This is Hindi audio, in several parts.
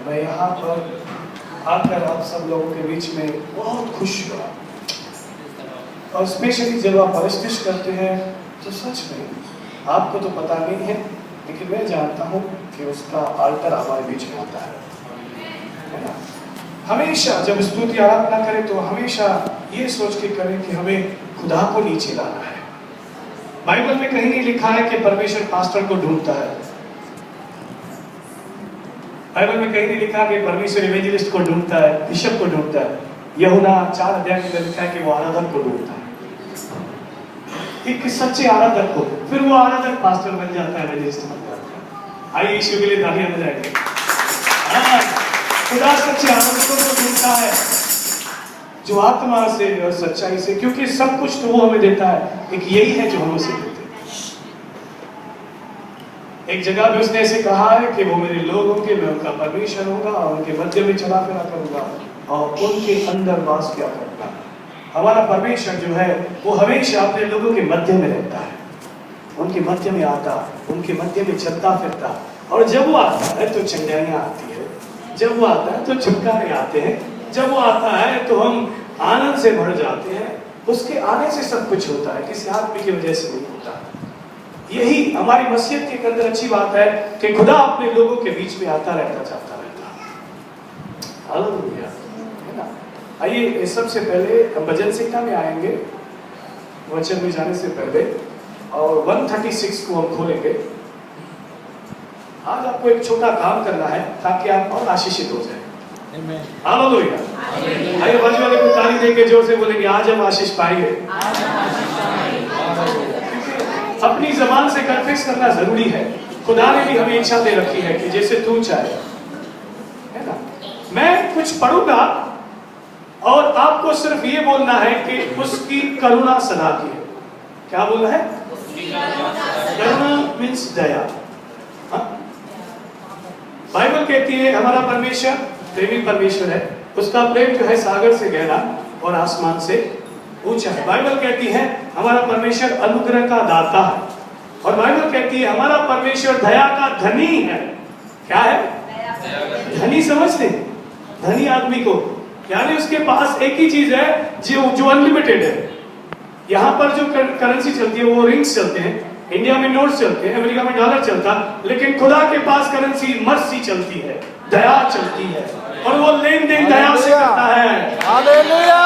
मैं यहाँ पर आकर आप सब लोगों के बीच में बहुत खुश हुआ, और स्पेशली जब आप परिस्थिति करते हैं तो सच में आपको तो पता नहीं है, लेकिन मैं जानता हूँ कि उसका आल्टर हमारे बीच में होता है ना। हमेशा जब स्तुति आराधना करें तो हमेशा ये सोच के करें कि हमें खुदा को नीचे लाना है। बाइबल में कहीं नहीं लिखा है कि परमेश्वर पास्टर को ढूंढता है। बाइबल में कहीं नहीं लिखा कि परमेश्वर इवेंजलिस्ट को ढूंढता है, बिशप को ढूंढता है। यूहन्ना 4 अध्याय में लिखा है कि वो आराधक को ढूंढता है, एक सच्चे आराधक को। फिर वो आराधक पास्टर बन जाता है, इवेंजलिस्ट बन जाता है। आइए यीशु के लिए तालियां बजाएंगे। खुदा सच्चे आराधकों को ढूंढता है जो आत्मा से और सच्चाई से, क्योंकि सब कुछ तो वो हमें देता है, एक यही है जो हम उसे देते हैं। एक जगह पे उसने ऐसे कहा है कि वो मेरे लोग होंगे, मैं उनका परमेश्वर होगा और उनके मध्य में चला फिरा करूंगा और उनके अंदर वास किया करूंगा। हमारा परमेश्वर जो है वो हमेशा अपने लोगों के मध्य में रहता है, उनके मध्य में आता, उनके मध्य में चलता फिरता। और जब वो आता है तो चंगाइयाँ आती है, जब वो आता है तो छुटकारे आते हैं, जब वो आता है तो हम आनंद से भर जाते हैं। उसके आने से सब कुछ होता है, किसी आदमी की वजह से नहीं होता। यही हमारी मसीहत के अंदर अच्छी बात है कि खुदा अपने लोगों के बीच में आता रहता, जाता रहता। हालेलुया, है ना। आइए सबसे पहले हम भजन संहिता में आएंगे, वचन में जाने से पहले, और 136 को हम खोलेंगे। आज आपको एक छोटा काम करना है ताकि आप और आशीषित हो जाए। हालेलुया। आइए बाजू वाले को ताली देके जोर से बोलेंगे, आज हम आशीष पाएंगे। अपनी जबान से कन्फेस करना जरूरी है। खुदा ने भी हमें इच्छा दे रखी है कि जैसे तू चाहे, है ना। मैं कुछ पढ़ूंगा और आपको सिर्फ ये बोलना है कि उसकी करुणा सदा की है। क्या बोलना है? करुणा मीन्स दया। बाइबल कहती है हमारा परमेश्वर प्रेमी परमेश्वर है, उसका प्रेम जो है सागर से गहरा और आसमान से ऊंचा है। बाइबल कहती है हमारा परमेश्वर अनुग्रह का दाता है, और बाइबल कहती है हमारा परमेश्वर दया का धनी है। क्या है? धनी समझते? धनी आदमी को, यानी उसके पास एक ही चीज है जो अनलिमिटेड है। यहाँ पर जो करेंसी चलती है वो रिंग्स चलते हैं, इंडिया में नोट्स चलते हैं, अमेरिका में डॉलर चलता, लेकिन खुदा के पास करेंसी मर्सी चलती है, दया चलती है, और वो लेन देन दया से करता है। हालेलुया।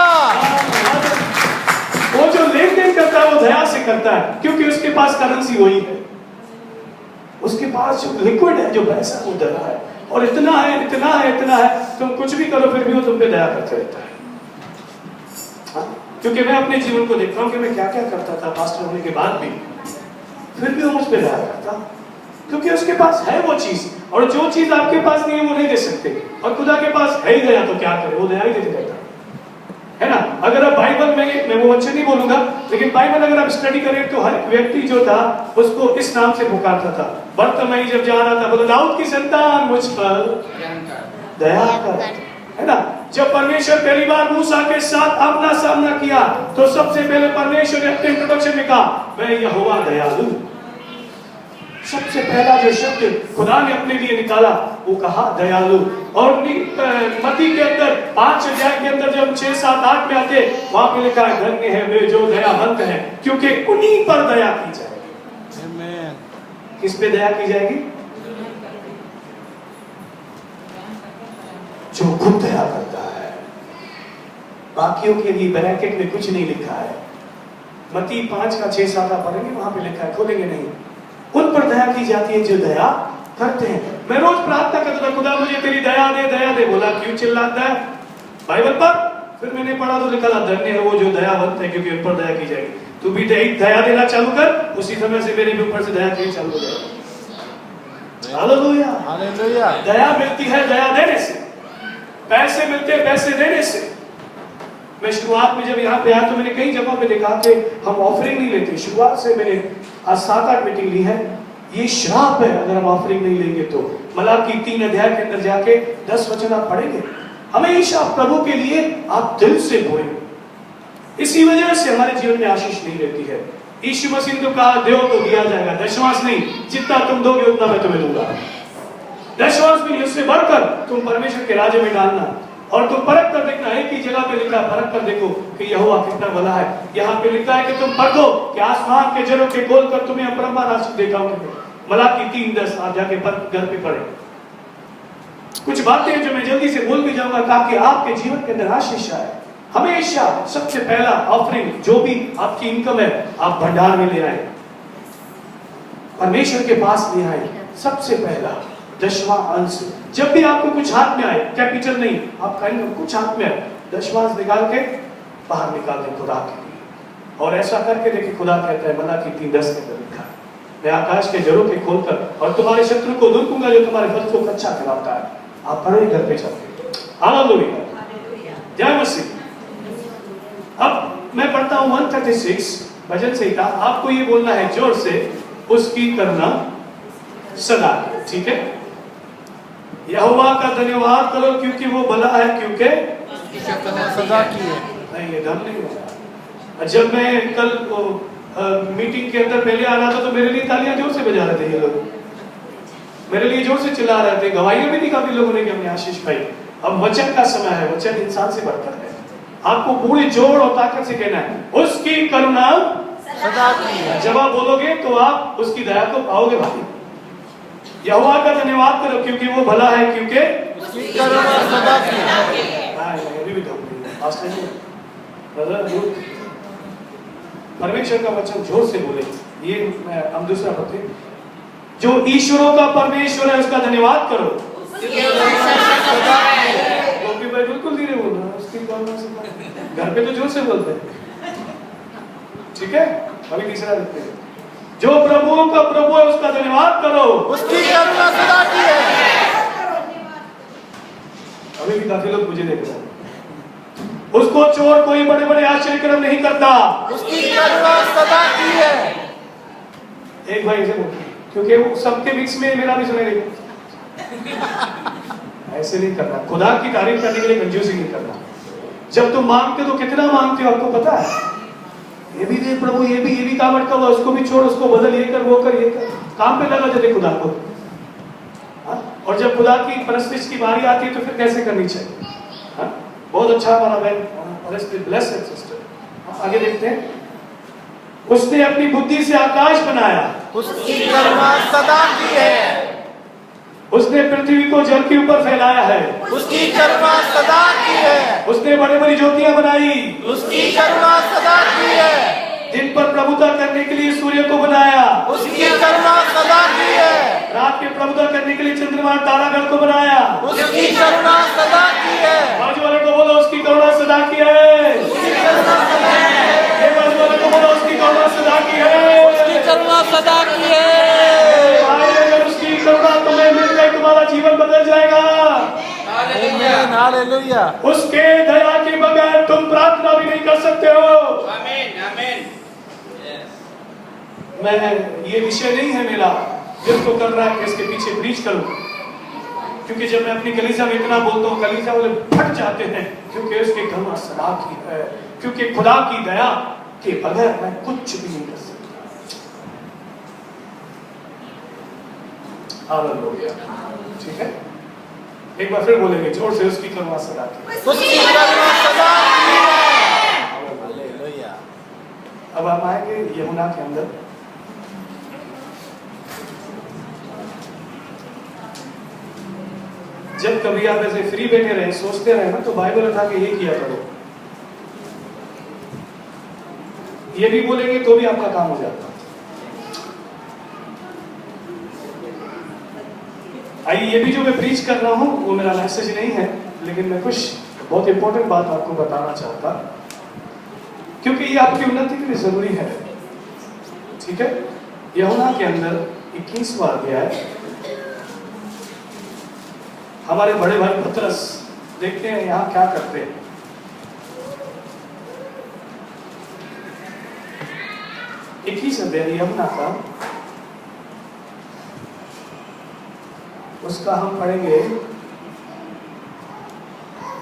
वो जो लेन देन करता है वो दया से करता है, क्योंकि उसके पास करेंसी वही है। उसके पास जो लिक्विड है, जो पैसा, वो दया है। और इतना है, इतना है, इतना है, तुम कुछ भी करो फिर भी वो तुम पे दया करते रहता है। क्योंकि मैं अपने जीवन को देखता हूँ कि मैं क्या क्या करता था पास्टर होने के बाद भी, फिर भी वो मुझ पे दया करता, क्योंकि उसके पास है वो चीज, और जो चीज आपके पास नहीं है वो नहीं दे सकते। और खुदा के पास है ही दया, तो क्या करे, वो दया ही देते रहता है ना। अगर आप बाइबल में, मैं वो अच्छे नहीं बोलूंगा, लेकिन बाइबल अगर आप स्टडी करें तो हर व्यक्ति जो था उसको इस नाम से पुकारता था। बर्तमई जब जा रहा था, बोला दाऊद की संतान मुझ पर दया कर, है ना। जब परमेश्वर पहली बार मूसा के साथ आमना सामना किया तो सबसे पहले परमेश्वर ने अपने इंट्रोडक्शन में कहा, मैं यहोवा दयालु। सबसे पहला जो शब्द खुदा ने अपने लिए निकाला वो कहा दयालु। और मत्ती के अंदर 5 अध्याय के अंदर जब 6, 7, 8 में आते, वहां पे लिखा है धन्य है वे जो दयावंत हैं, क्योंकि उन्हीं पर दया की जाएगी। आमीन। किस पे दया की जाएगी? जो खुद दया करता है। बाकियों के लिए ब्रैकेट में कुछ नहीं लिखा है। मत्ती 5 का 6, 7 आप पढ़ेंगे, वहां पे लिखा है, खोलेंगे नहीं। उन पर दया की जाती है जो दया करते हैं। मैं रोज प्रार्थना करता था, खुदा मुझे तेरी दया दे, दया दे। बोला क्यों चिल्लाता है बाइबल पर? फिर मैंने पढ़ा तो लिखा था धन्य है वो जो दयावंत है, क्योंकि उन पर दया की जाएगी। तू भी दया देना चालू कर, उसी समय से मेरे ऊपर से दया देनी चालू हो जाएगी। Hallelujah, hallelujah. दया मिलती है दया देने से, पैसे मिलते हैं पैसे देने से। मैं शुरुआत में जब यहाँ पे आया तो मैंने कई जगहों पे देखा कि हम ऑफरिंग नहीं लेते। शुरुआत से मैंने आज 7-8 मीटिंग ली है। ये श्राप है अगर हम ऑफरिंग नहीं लेंगे तो। मलाकी 3 अध्याय के अंदर जाके 10 वचन आप पढ़ेंगे, हमेशा प्रभु के लिए आप दिल से बोए। इसी वजह से हमारे जीवन में आशीष नहीं रहती है। यीशु मसीह ने तो कहा दो तो दिया जाएगा, दशमांश नहीं, जितना तुम दोगे उतना मैं तुम्हें दूंगा। दशवांश भी नहीं, उससे बढ़कर तुम परमेश्वर के राज्य में डालना। और तुम परख कर देखना, एक ही जगह पे लिखा है, परख कर देखो कि यहोवा कितना भला है। यहाँ पे लिखा है कि तुम पढ़ दो कि आसमान के जलों के खोल कर तुम्हें अपरंपार आशीष देता हूं। मलाकी 3:10 आप जाके घर पे पढ़े। कुछ बातें जो मैं जल्दी से बोल भी जाऊंगा ताकि आपके जीवन के अंदर आशीष आए। हमेशा सबसे पहला ऑफरिंग जो भी आपकी इनकम है आप भंडार में ले आए, परमेश्वर के पास ले आए। सबसे पहला 10वां अंश। जब भी आपको कुछ हाथ में आए, कैपिटल नहीं, आपका इनकम कुछ हाथ में आए, 10वां निकाल के बाहर निकाल दे खुदा के लिए। और ऐसा करके देखिए, खुदा कहता है मलाकी 3:10 के अंदर लिखा है, मैं आकाश के जरों के खोलकर और तुम्हारे शत्रु को दूर दूंगा जो तुम्हारे फल को कच्चा खिलाता है। आप पढ़े घर पे चलते। हालेलुया, जय मसीह। अब मैं पढ़ता हूं 136 भजन संहिता। आपको ये बोलना है जोर से, उसकी करना सदा। ठीक है, यहोवा का धन्यवाद करो क्योंकि वो भला है, क्योंकि सदा की है। नहीं, ये दम नहीं हुआ। जब मैं कल मीटिंग के अंदर पहले आ रहा था तो मेरे लिए तालियां जोर से बजा रहे थे ये लोग, मेरे लिए जोर से चिल्ला रहे थे। गवाहियां भी दी काफी लोगों ने कि हमने आशीष पाई। अब वचन का समय है, वचन इंसान से बढ़कर है। आपको पूरी जोर और ताकत से कहना है, उसकी करुणा सदा की है। जब आप बोलोगे तो आप उसकी दया को पाओगे भाई। यहोवा का धन्यवाद करो क्योंकि वो भला है, क्योंकि उसकी करुणा सदा की है। अभी भी परमेश्वर का वचन जोर से बोले। ये हम दूसरा पढ़ते, जो ईश्वरों का परमेश्वर है उसका धन्यवाद करो। गोपी भाई बिल्कुल धीरे बोल रहा है, उसकी करुणा सदा। घर पे तो जोर से बोलते हैं, ठीक है। अभी तीसरा देखते हैं, जो प्रभुओं का प्रभु है उसका धन्यवाद करो, उसकी करुणा सदा की है। अभी भी काफी लोग मुझे देख रहे हैं। उसको चोर कोई बड़े बड़े आश्चर्य कर्म नहीं करता, उसकी करुणा सदा की है। एक भाई ऐसे बोलते, क्योंकि वो सबके मिक्स में मेरा भी सुने नहीं। ऐसे नहीं करना, खुदा की तारीफ करने के लिए कंजूसी नहीं करना। जब तुम मांगते हो तो कितना मांगते हो आपको पता है? ये भी दे प्रभु, ये भी काम अटका हुआ, उसको भी छोड़, उसको बदल, ये कर, वो कर, ये कर। काम पे लगा देते खुदा को। और जब खुदा की परस्तिश की बारी आती है तो फिर कैसे करनी चाहिए? बहुत अच्छा हमारा बहन ब्लेस्ड सिस्टर। आगे देखते हैं, उसने अपनी बुद्धि से आकाश बनाया, उसकी करुणा सदा की है। उसने पृथ्वी को जल के ऊपर फैलाया है, उसकी करुणा सदा की है। उसने बड़ी बड़ी ज्योतियां बनाई, उसकी करुणा सदा की है। दिन पर प्रभुता करने के लिए सूर्य को बनाया, उसकी करुणा सदा की है। रात में प्रभुता करने के लिए चंद्रमा तारागण को बनाया, उसकी करुणा सदा की है। बाजू वाले को बोलो उसकी करुणा सदा की है। उसकी करुणा सदा की है। ये बाजू वाले को बोलो उसकी करुणा सदा की है। उसकी करुणा सदा की है। भाई अगर उसकी करुणा तुम्हें मिल गई तुम्हारा जीवन बदल जाएगा। आमीन, हालेलुया। उसके दया के बगैर तुम प्रार्थना भी नहीं कर सकते हो। आमीन, आमीन। मैं ये विषय नहीं है मेरा दिल तो कर रहा है कि इसके पीछे प्रीच करूं, क्योंकि जब मैं अपनी कलीसिया में इतना बोलता हूँ कलीसिया वाले फट जाते हैं, क्योंकि उसके करुणा सदा की है, क्योंकि खुदा की दया के बगैर मैं कुछ भी नहीं कर सकता। हालेलुया, ठीक है। एक बार फिर बोलेंगे जोर से, उसकी करुणा सदा की, उसकी करुणा सदा की है। हालेलुया। अब हम आएंगे यमुना के अंदर। जब कभी आप ऐसे फ्री बैठे रहे, सोचते रहे ना, तो बाइबल उठा के ये किया करो। ये भी बोलेंगे तो भी आपका काम हो जाता। आइए, ये भी जो मैं प्रीच कर रहा हूं वो मेरा मैसेज नहीं है, लेकिन मैं कुछ बहुत इंपॉर्टेंट बात आपको बताना चाहता, क्योंकि ये आपकी उन्नति के लिए जरूरी है। ठीक है, यूहन्ना के अंदर 21वां अध्याय, हमारे बड़े भाई पतरस देखते हैं यहाँ क्या करते हैं। एक ही अध्याय यूहन्ना का, उसका हम पढ़ेंगे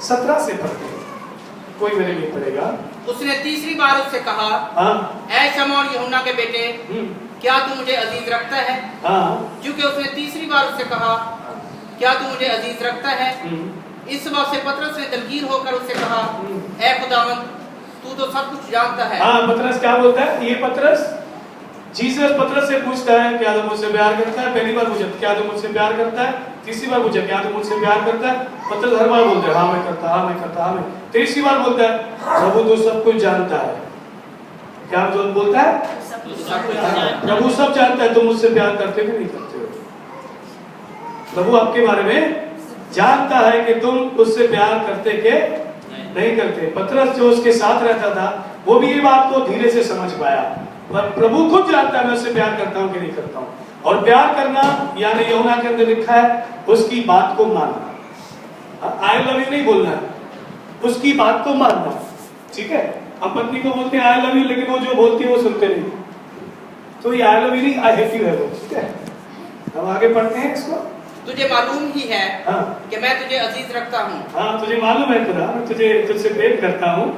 17 से पढ़ते हैं। कोई मेरे लिए पढ़ेगा। उसने तीसरी बार उससे कहा, हाँ, ऐ शमौन यूहन्ना के बेटे, क्या तू मुझे अजीज रखता है? हाँ, क्योंकि उसने तीसरी बार उससे कहा, क्या तू मुझे अजीज रखता है? इस बात से पतरस ने दलगीर होकर उससे कहा, ऐ खुदावंद, तू तो सब कुछ जानता है। हाँ, पतरस क्या बोलता है? ये पतरस, जीसस पतरस से पूछता है, क्या तू मुझसे प्यार करता है? पहली बार पूछा, क्या तू मुझसे प्यार करता है? तीसरी बार पूछा, क्या तू मुझसे प्यार करता है? पतरस हर बार बोलता है, हाँ मैं करता, हाँ मैं करता, हाँ मैं। तीसरी बार बोलता है, प्रभु तू सब कुछ जानता है। क्या जो बोलता है? प्रभु सब जानता है, तुम मुझसे प्यार करते हो नहीं करते हो। प्रभु आपके बारे में जानता है कि तुम उससे प्यार करते के नहीं करते। पतरस जो उसके साथ रहता था, वो भी ये बात को धीरे से समझ पाया। पर प्रभु खुद जानता है मैं उससे प्यार करता हूँ कि नहीं करता हूँ। और प्यार करना, यानी यूहन्ना के अंदर लिखा है, उसकी बात को मानना। आई लव यू नहीं बोलना है, उसकी बात को मानना। ठीक है, हम पत्नी को बोलते हैं आई लव यू, लेकिन वो जो बोलती है वो सुनते नहीं, तो ये आई लव यू नहीं, आई हेट यू है वो। ठीक है, हम आगे पढ़ते हैं इसको। तुझे मालूम ही है हाँ, कि मैं तुझे अजीज रखता हूँ। हाँ तुझे मालूम है खुदा, मैं तुझसे प्रेम करता हूँ।